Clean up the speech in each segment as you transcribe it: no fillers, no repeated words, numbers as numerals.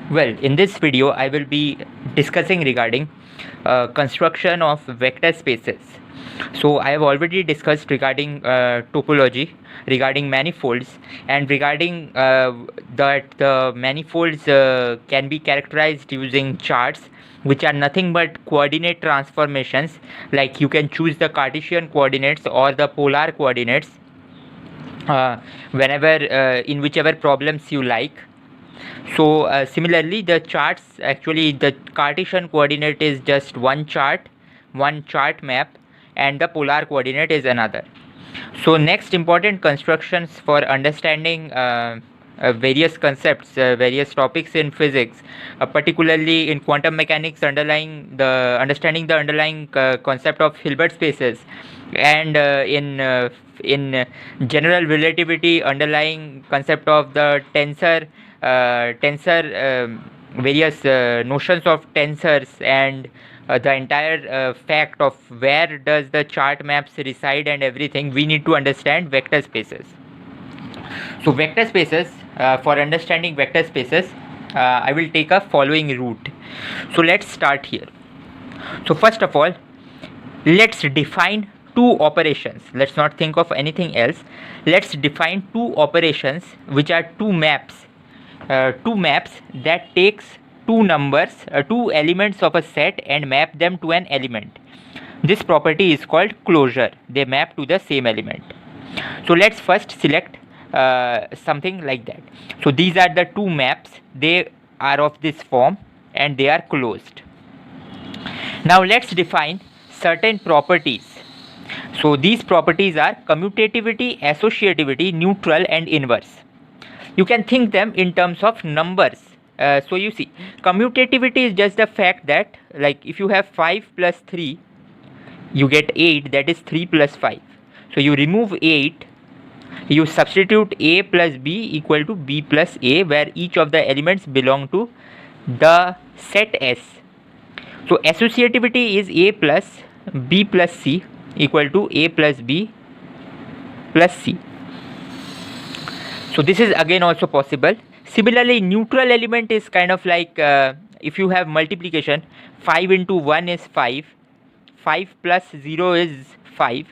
Well, in this video, I will be discussing regarding construction of vector spaces. So, I have already discussed regarding topology, regarding manifolds, and regarding that the manifolds can be characterized using charts, which are nothing but coordinate transformations. Like you can choose the Cartesian coordinates or the polar coordinates whenever in whichever problems you like. So similarly, the charts, actually the Cartesian coordinate is just one chart map, and the polar coordinate is another. So next important constructions for understanding various concepts, various topics in physics, particularly in quantum mechanics, understanding the underlying concept of Hilbert spaces, and in general relativity, underlying concept of the tensor, various notions of tensors, and the entire fact of where does the chart maps reside and everything. We need to understand vector spaces. So vector spaces, for understanding vector spaces, I will take a following route. So let's start here. So first of all, let's define two operations. Let's not think of anything else. Let's define two operations, which are two maps that takes two elements of a set and map them to an element. This property is called closure. They map to the same element. So let's first select something like that. So these are the two maps. They are of this form and they are closed. Now let's define certain properties. So these properties are commutativity, associativity, neutral, and inverse. You can think them in terms of numbers. So you see, commutativity is just the fact that, like, if you have 5 plus 3, you get 8, that is 3 plus 5. So you remove 8, you substitute a plus b equal to b plus a, where each of the elements belong to the set S. So associativity is a plus b plus c equal to a plus b plus c. So this is again also possible. Similarly, neutral element is kind of like, if you have multiplication, 5 into 1 is 5, 5 plus 0 is 5.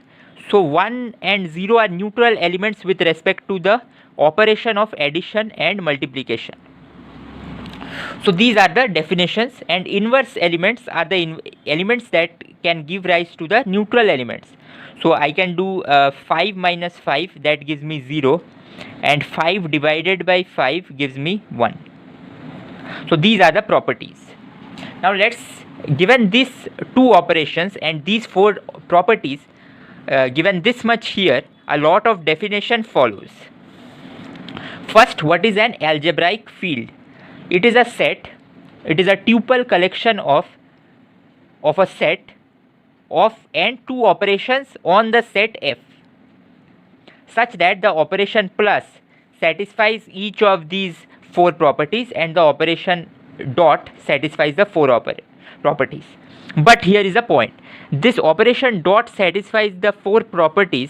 So 1 and 0 are neutral elements with respect to the operation of addition and multiplication. So these are the definitions, and inverse elements are the elements that can give rise to the neutral elements. So I can do 5 minus 5, that gives me 0, and 5 divided by 5 gives me 1. So these are the properties. Now let's, given these two operations and these four properties, given this much here, a lot of definition follows. First, what is an algebraic field? It is a set, it is a tuple collection of a set of and two operations on the set F, such that the operation plus satisfies each of these four properties and the operation dot satisfies the four properties. But here is a point. This operation dot satisfies the four properties,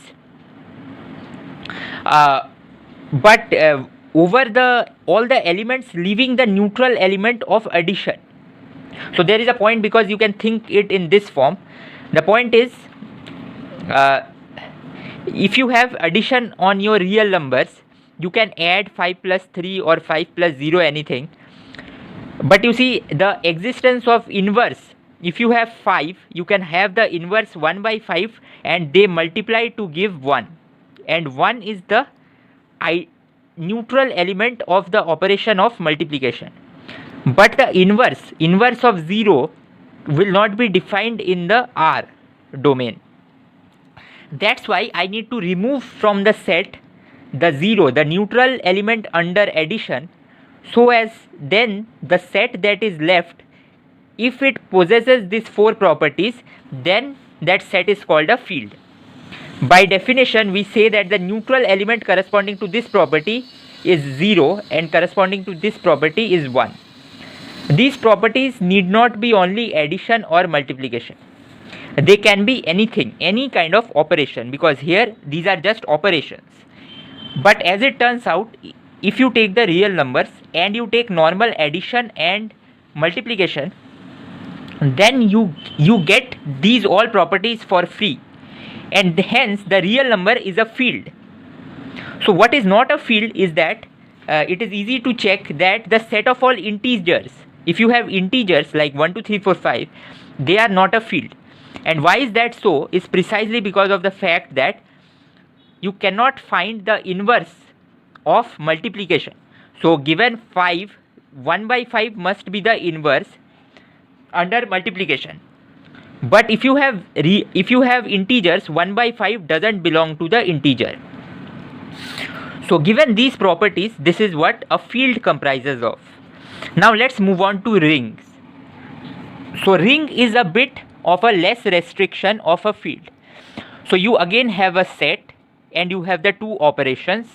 but over all the elements leaving the neutral element of addition. So there is a point, because you can think it in this form. The point is, if you have addition on your real numbers, you can add 5 plus 3 or 5 plus 0, anything. But you see, the existence of inverse, if you have 5, you can have the inverse 1 by 5 and they multiply to give 1, and 1 is the neutral element of the operation of multiplication. But the inverse of 0 will not be defined in the R domain. That's why I need to remove from the set the 0, the neutral element under addition, so as then the set that is left, if it possesses these four properties, then that set is called a field. By definition, we say that the neutral element corresponding to this property is 0 and corresponding to this property is 1. These properties need not be only addition or multiplication. They can be anything, any kind of operation, because here these are just operations. But as it turns out, if you take the real numbers and you take normal addition and multiplication, then you get these all properties for free, and hence the real number is a field. So what is not a field is that it is easy to check that the set of all integers, if you have integers like 1 2 3 4 5, they are not a field. And why is that so is precisely because of the fact that you cannot find the inverse of multiplication. So given 5, 1 by 5 must be the inverse under multiplication. But if you have integers, 1 by 5 doesn't belong to the integer. So given these properties, this is what a field comprises of. Now let's move on to rings. So ring is a bit of a less restriction of a field. So you again have a set and you have the two operations,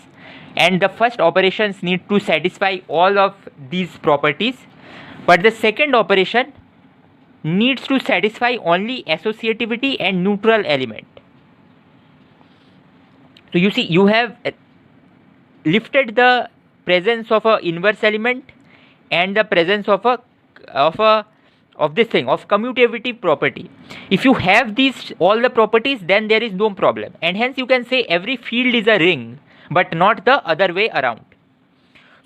and the first operations need to satisfy all of these properties, but the second operation needs to satisfy only associativity and neutral element. So you see, you have lifted the presence of a inverse element and the presence of this thing of commutativity property. If you have these all the properties, then there is no problem, and hence you can say every field is a ring, but not the other way around.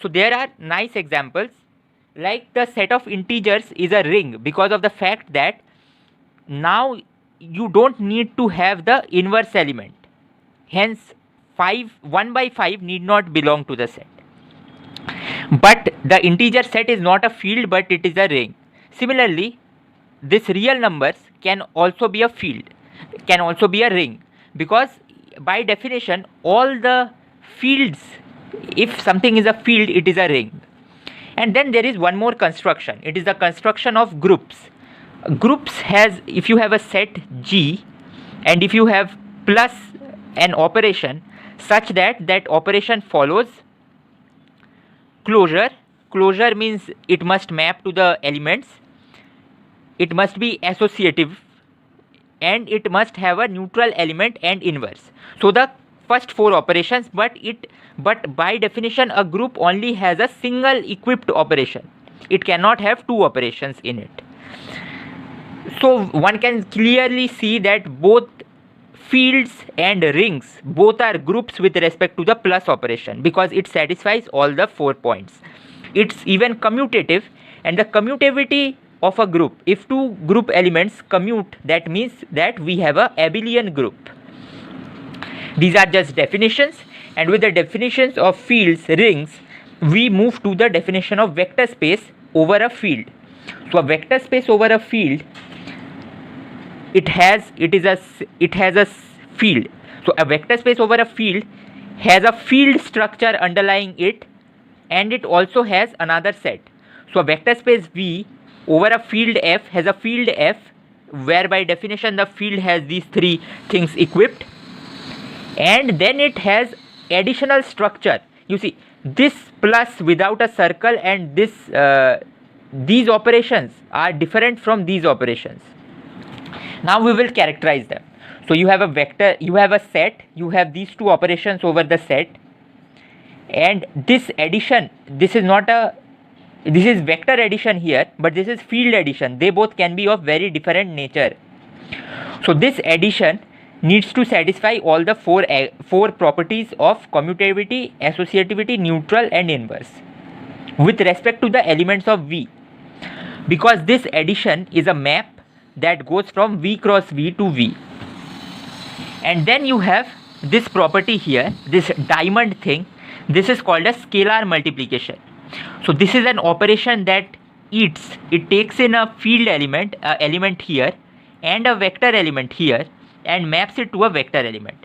So there are nice examples, like the set of integers is a ring because of the fact that now you don't need to have the inverse element, hence 1 by 5 need not belong to the set. But the integer set is not a field, but it is a ring. Similarly, this real numbers can also be a field, can also be a ring, because by definition all the fields, if something is a field, it is a ring. And then there is one more construction, it is the construction of groups. Groups has, if you have a set G and if you have plus an operation such that that operation follows closure. Closure means it must map to the elements, it must be associative, and it must have a neutral element and inverse. So the first four operations, but by definition a group only has a single equipped operation, it cannot have two operations in it. So one can clearly see that both fields and rings both are groups with respect to the plus operation, because it satisfies all the 4 points. It's even commutative, and the commutativity of a group, if two group elements commute, that means that we have a abelian group. These are just definitions, and with the definitions of fields, rings, we move to the definition of vector space over a field. So a vector space over a field, it has a field. So a vector space over a field has a field structure underlying it, and it also has another set. So a vector space V over a field F has a field F, where by definition the field has these three things equipped, and then it has additional structure. You see, this plus without a circle and this these operations are different from these operations. Now we will characterize them. So you have a vector, you have a set, you have these two operations over the set, and this addition, this is vector addition here, but this is field addition. They both can be of very different nature. So this addition needs to satisfy all the four properties of commutativity, associativity, neutral, and inverse with respect to the elements of V, because this addition is a map that goes from V cross V to V. And then you have this property here, this diamond thing, this is called a scalar multiplication. So this is an operation that it takes in a field element, here, and a vector element here, and maps it to a vector element.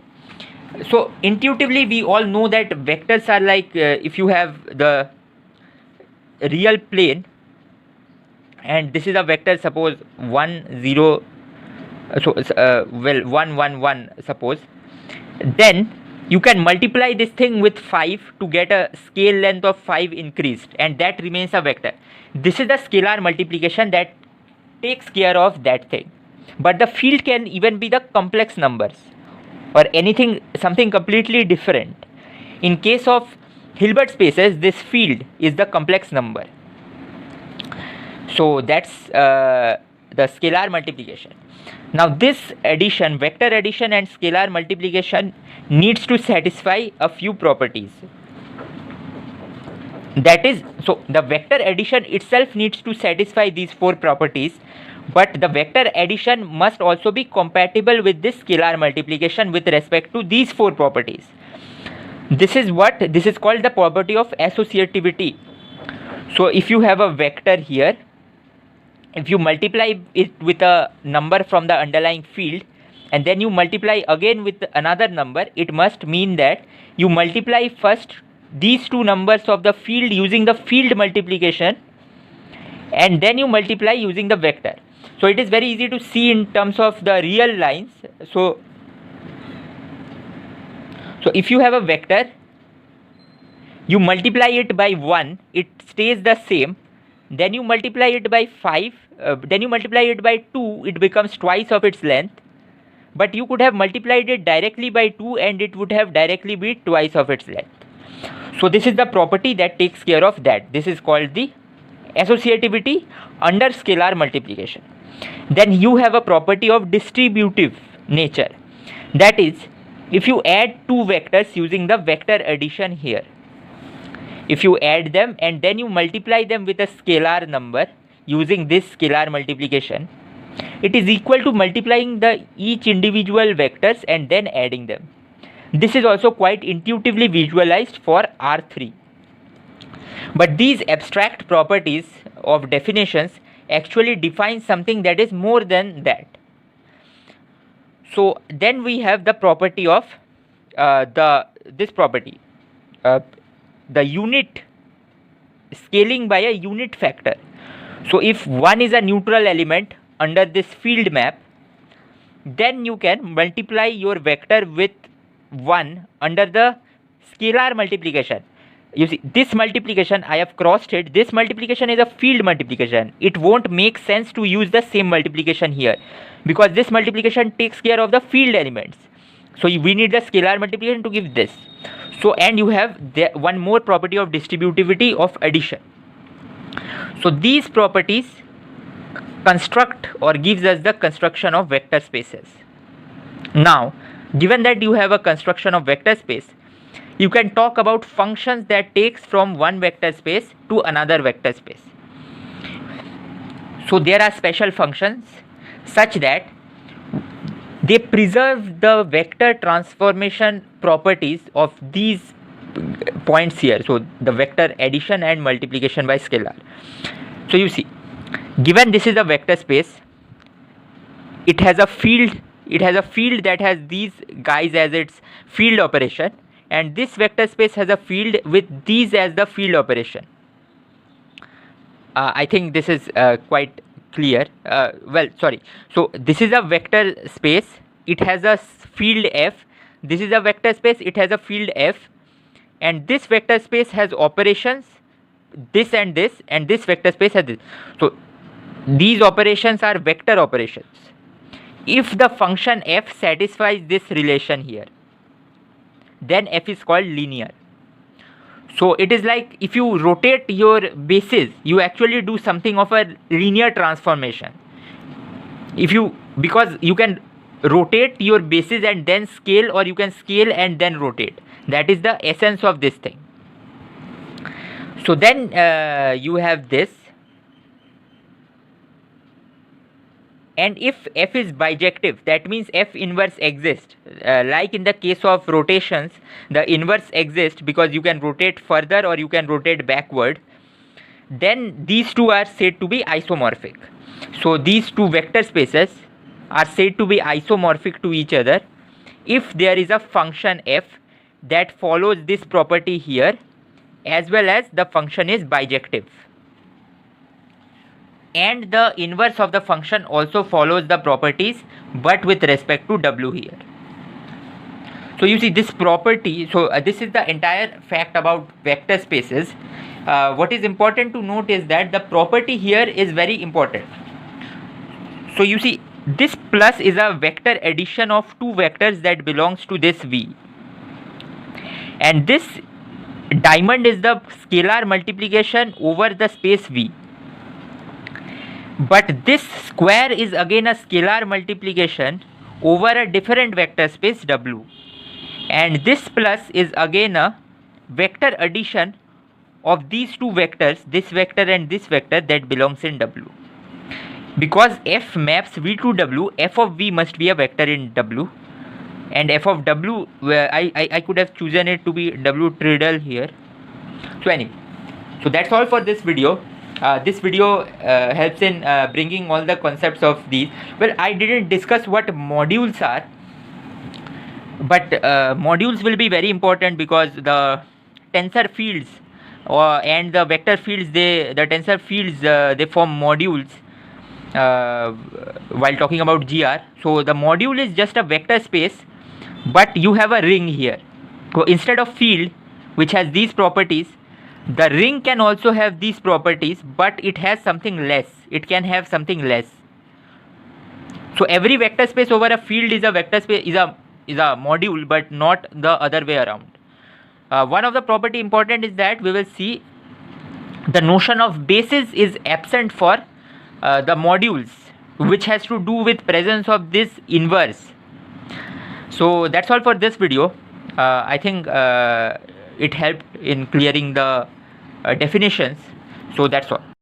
So intuitively we all know that vectors are like, if you have the real plane and this is a vector, suppose 1 0, so 1 1 1, suppose, then you can multiply this thing with 5 to get a scale length of 5 increased, and that remains a vector. This is the scalar multiplication that takes care of that thing. But the field can even be the complex numbers or anything, something completely different. In case of Hilbert spaces, this field is the complex number. So that's the scalar multiplication. Now this addition, vector addition and scalar multiplication needs to satisfy a few properties. That is, so the vector addition itself needs to satisfy these 4 properties, but the vector addition must also be compatible with this scalar multiplication with respect to these 4 properties. This is called the property of associativity. So if you have a vector here, if you multiply it with a number from the underlying field and then you multiply again with another number, it must mean that you multiply first these 2 numbers of the field using the field multiplication and then you multiply using the vector. So it is very easy to see in terms of the real lines. So if you have a vector, you multiply it by 1, it stays the same. Then you multiply it by 5, then you multiply it by 2, it becomes twice of its length. But you could have multiplied it directly by 2 and it would have directly be twice of its length. So this is the property that takes care of that. This is called the associativity under scalar multiplication. Then you have a property of distributive nature. That is, if you add 2 vectors using the vector addition here, if you add them and then you multiply them with a scalar number using this scalar multiplication, it is equal to multiplying the each individual vectors and then adding them. This is also quite intuitively visualized for R3. But these abstract properties of definitions actually define something that is more than that. So then we have the property of the unit scaling by a unit factor. So if 1 is a neutral element under this field map, then you can multiply your vector with 1 under the scalar multiplication. You see, this multiplication, I have crossed it, this multiplication is a field multiplication. It won't make sense to use the same multiplication here because this multiplication takes care of the field elements. So we need the scalar multiplication to give this. So and you have one more property of distributivity of addition. So these properties construct or gives us the construction of vector spaces. Now, given that you have a construction of vector space, you can talk about functions that takes from one vector space to another vector space. So there are special functions such that they preserve the vector transformation properties of these points here. So the vector addition and multiplication by scalar. So you see, given this is a vector space, it has a field that has these guys as its field operation, and this vector space has a field with these as the field operation. I think this is quite clear. So this is a vector space, it has a field f. This is a vector space, it has a field f, and this vector space has operations this, and this vector space has this. So these operations are vector operations. If the function f satisfies this relation here, then f is called linear. So it is like if you rotate your bases, you actually do something of a linear transformation. Because you can rotate your bases and then scale, or you can scale and then rotate. That is the essence of this thing. So then you have this, and if f is bijective, that means f inverse exists. Like in the case of rotations, the inverse exists because you can rotate further or you can rotate backward. Then these two are said to be isomorphic. So these two vector spaces are said to be isomorphic to each other if there is a function f that follows this property here, as well as the function is bijective. And the inverse of the function also follows the properties, but with respect to w here. So you see this property, so this is the entire fact about vector spaces. What is important to note is that the property here is very important. So you see, this plus is a vector addition of two vectors that belongs to this V, and this diamond is the scalar multiplication over the space V, but this square is again a scalar multiplication over a different vector space W, and this plus is again a vector addition of these two vectors, this vector and this vector, that belongs in W. Because f maps V to W, f of V must be a vector in W, and f of W, where I could have chosen it to be W triddle here. So anyway, so that's all for this video. This video helps in bringing all the concepts of these. Well, I didn't discuss what modules are, but modules will be very important because the tensor fields and the vector fields, the tensor fields, they form modules while talking about GR. So the module is just a vector space, but you have a ring here. So instead of field, which has these properties, the ring can also have these properties, but it has something less. It can have something less. So every vector space over a field is a vector space, is a module, but not the other way around. One of the property important is that we will see the notion of basis is absent for the modules, which has to do with presence of this inverse. So that's all for this video. I think it helped in clearing the definitions. So that's all.